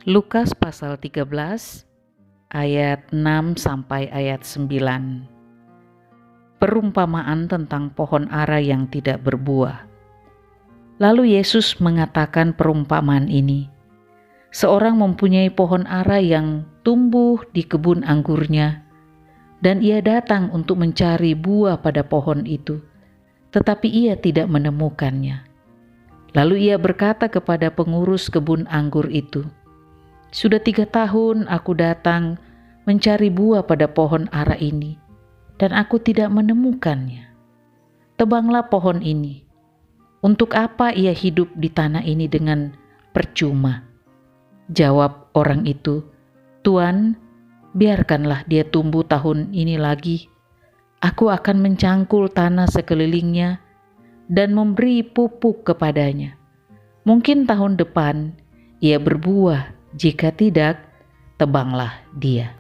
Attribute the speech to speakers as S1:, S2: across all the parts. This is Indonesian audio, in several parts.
S1: Lukas pasal 13 ayat 6 sampai ayat 9. Perumpamaan tentang pohon ara yang tidak berbuah. Lalu Yesus mengatakan perumpamaan ini. Seorang mempunyai pohon ara yang tumbuh di kebun anggurnya, dan ia datang untuk mencari buah pada pohon itu, tetapi ia tidak menemukannya. Lalu ia berkata kepada pengurus kebun anggur itu, "Sudah 3 tahun aku datang mencari buah pada pohon ara ini, dan aku tidak menemukannya. Tebanglah pohon ini. Untuk apa ia hidup di tanah ini dengan percuma?" Jawab orang itu, "Tuan, biarkanlah dia tumbuh tahun ini lagi. Aku akan mencangkul tanah sekelilingnya dan memberi pupuk kepadanya. Mungkin tahun depan ia berbuah, jika tidak, tebanglah dia."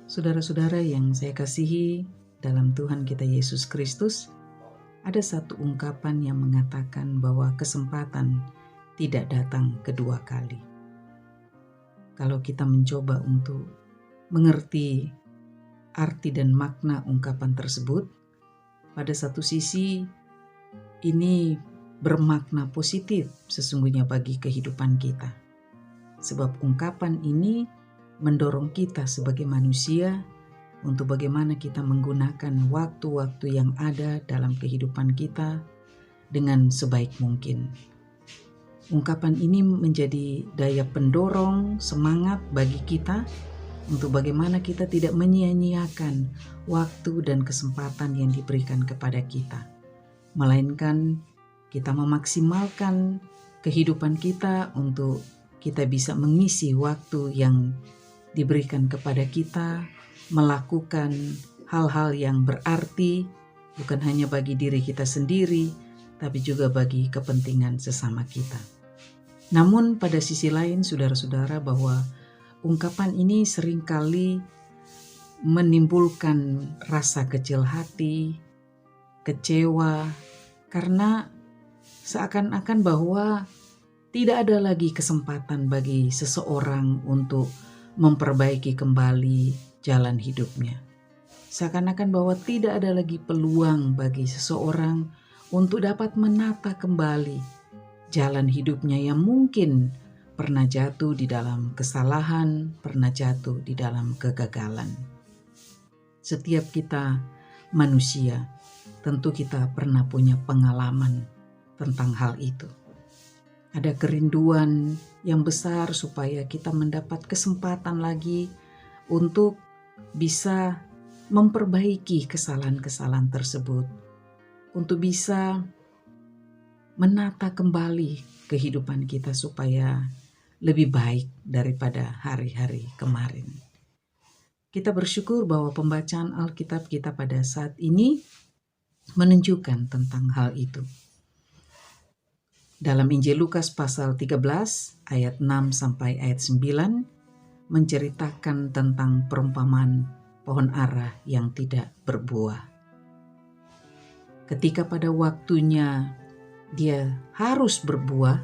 S2: Saudara-saudara yang saya kasihi dalam Tuhan kita Yesus Kristus, ada satu ungkapan yang mengatakan bahwa kesempatan tidak datang kedua kali. Kalau kita mencoba untuk mengerti arti dan makna ungkapan tersebut, pada satu sisi ini bermakna positif sesungguhnya bagi kehidupan kita. Sebab ungkapan ini mendorong kita sebagai manusia untuk bagaimana kita menggunakan waktu-waktu yang ada dalam kehidupan kita dengan sebaik mungkin. Ungkapan ini menjadi daya pendorong semangat bagi kita untuk bagaimana kita tidak menyia-nyiakan waktu dan kesempatan yang diberikan kepada kita, melainkan kita memaksimalkan kehidupan kita untuk kita bisa mengisi waktu yang diberikan kepada kita, melakukan hal-hal yang berarti bukan hanya bagi diri kita sendiri, tapi juga bagi kepentingan sesama kita. Namun pada sisi lain, saudara-saudara, bahwa ungkapan ini seringkali menimbulkan rasa kecil hati, kecewa, karena seakan-akan bahwa tidak ada lagi kesempatan bagi seseorang untuk memperbaiki kembali jalan hidupnya. Seakan-akan bahwa tidak ada lagi peluang bagi seseorang untuk dapat menata kembali jalan hidupnya yang mungkin pernah jatuh di dalam kesalahan, pernah jatuh di dalam kegagalan. Setiap kita manusia, tentu kita pernah punya pengalaman tentang hal itu. Ada kerinduan yang besar supaya kita mendapat kesempatan lagi untuk bisa memperbaiki kesalahan-kesalahan tersebut, untuk bisa menata kembali kehidupan kita supaya lebih baik daripada hari-hari kemarin. Kita bersyukur bahwa pembacaan Alkitab kita pada saat ini menunjukkan tentang hal itu. Dalam Injil Lukas pasal 13 ayat 6 sampai ayat 9 menceritakan tentang perumpamaan pohon ara yang tidak berbuah. Ketika pada waktunya dia harus berbuah,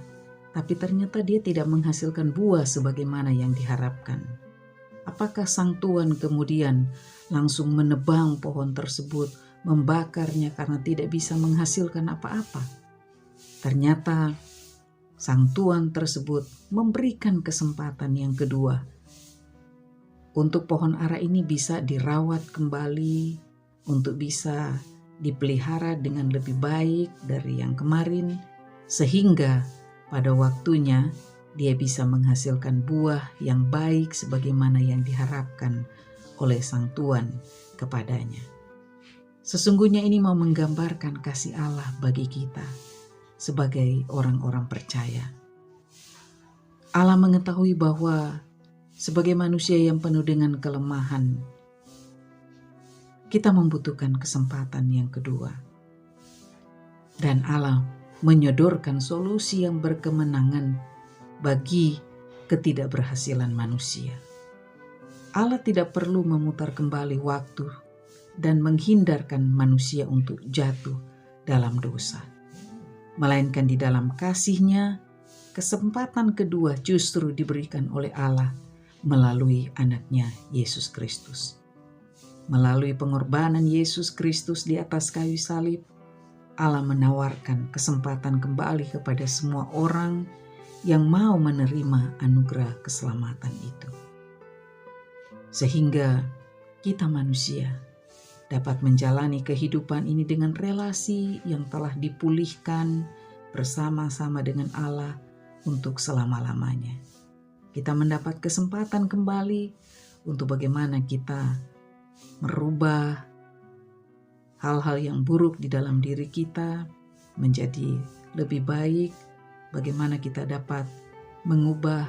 S2: tapi ternyata dia tidak menghasilkan buah sebagaimana yang diharapkan. Apakah sang tuan kemudian langsung menebang pohon tersebut, membakarnya karena tidak bisa menghasilkan apa-apa? Ternyata sang tuan tersebut memberikan kesempatan yang kedua untuk pohon ara ini bisa dirawat kembali, untuk bisa dipelihara dengan lebih baik dari yang kemarin, sehingga pada waktunya dia bisa menghasilkan buah yang baik sebagaimana yang diharapkan oleh sang tuan kepadanya. Sesungguhnya ini mau menggambarkan kasih Allah bagi kita sebagai orang-orang percaya. Allah mengetahui bahwa sebagai manusia yang penuh dengan kelemahan, kita membutuhkan kesempatan yang kedua. Dan Allah menyodorkan solusi yang berkemenangan bagi ketidakberhasilan manusia. Allah tidak perlu memutar kembali waktu dan menghindarkan manusia untuk jatuh dalam dosa. Melainkan di dalam kasih-Nya kesempatan kedua justru diberikan oleh Allah melalui anaknya Yesus Kristus. Melalui pengorbanan Yesus Kristus di atas kayu salib, Allah menawarkan kesempatan kembali kepada semua orang yang mau menerima anugerah keselamatan itu. Sehingga kita manusia dapat menjalani kehidupan ini dengan relasi yang telah dipulihkan bersama-sama dengan Allah untuk selama-lamanya. Kita mendapat kesempatan kembali untuk bagaimana kita merubah hal-hal yang buruk di dalam diri kita menjadi lebih baik, bagaimana kita dapat mengubah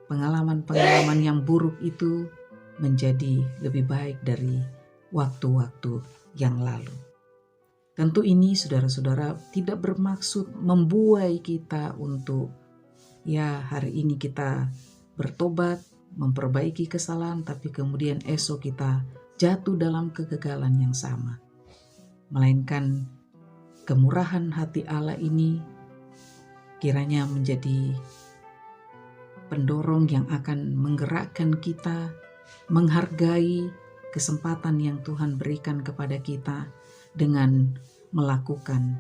S2: pengalaman-pengalaman yang buruk itu menjadi lebih baik dari waktu-waktu yang lalu. Tentu ini saudara-saudara tidak bermaksud membuai kita untuk hari ini kita bertobat, memperbaiki kesalahan, tapi kemudian esok kita jatuh dalam kegagalan yang sama. Melainkan kemurahan hati Allah ini kiranya menjadi pendorong yang akan menggerakkan kita menghargai kesempatan yang Tuhan berikan kepada kita dengan melakukan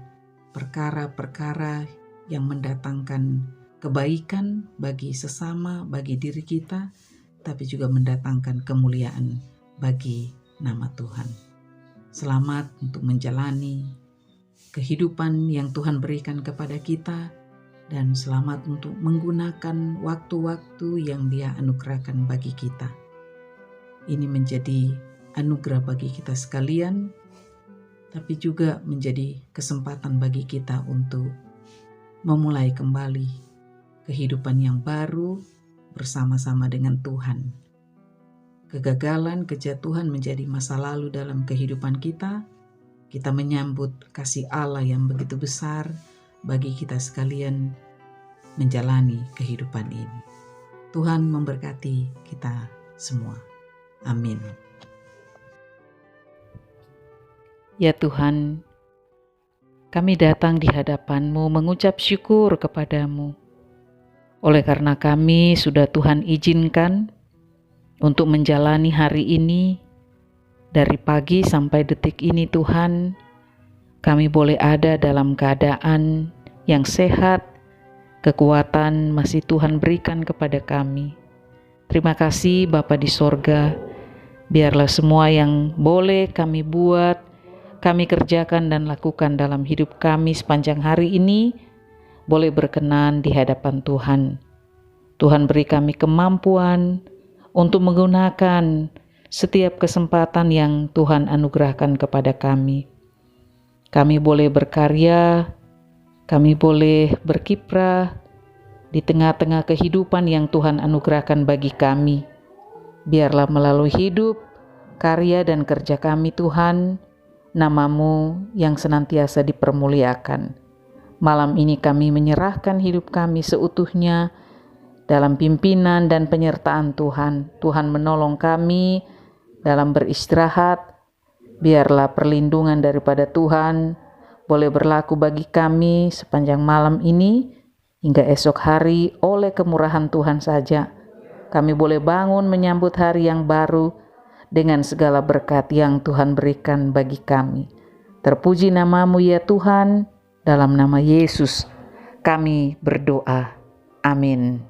S2: perkara-perkara yang mendatangkan kebaikan bagi sesama, bagi diri kita, tapi juga mendatangkan kemuliaan bagi nama Tuhan. Selamat untuk menjalani kehidupan yang Tuhan berikan kepada kita, dan selamat untuk menggunakan waktu-waktu yang Dia anugerahkan bagi kita. Ini menjadi anugerah bagi kita sekalian, tapi juga menjadi kesempatan bagi kita untuk memulai kembali kehidupan yang baru bersama-sama dengan Tuhan. Kegagalan, kejatuhan menjadi masa lalu dalam kehidupan kita. Kita menyambut kasih Allah yang begitu besar bagi kita sekalian menjalani kehidupan ini. Tuhan memberkati kita semua. Amin.
S1: Ya Tuhan, kami datang di hadapan-Mu mengucap syukur kepadamu. Oleh karena kami sudah Tuhan izinkan untuk menjalani hari ini, dari pagi sampai detik ini Tuhan, kami boleh ada dalam keadaan yang sehat, kekuatan masih Tuhan berikan kepada kami. Terima kasih Bapa di sorga, biarlah semua yang boleh kami buat, kami kerjakan dan lakukan dalam hidup kami sepanjang hari ini, boleh berkenan di hadapan Tuhan. Tuhan beri kami kemampuan untuk menggunakan setiap kesempatan yang Tuhan anugerahkan kepada kami. Kami boleh berkarya, kami boleh berkiprah di tengah-tengah kehidupan yang Tuhan anugerahkan bagi kami. Biarlah melalui hidup, karya dan kerja kami Tuhan, nama-Mu yang senantiasa dipermuliakan. Malam ini kami menyerahkan hidup kami seutuhnya dalam pimpinan dan penyertaan Tuhan. Tuhan menolong kami dalam beristirahat. Biarlah perlindungan daripada Tuhan boleh berlaku bagi kami sepanjang malam ini hingga esok hari. Oleh kemurahan Tuhan saja kami boleh bangun menyambut hari yang baru dengan segala berkat yang Tuhan berikan bagi kami. Terpuji nama-Mu ya Tuhan, dalam nama Yesus kami berdoa. Amin.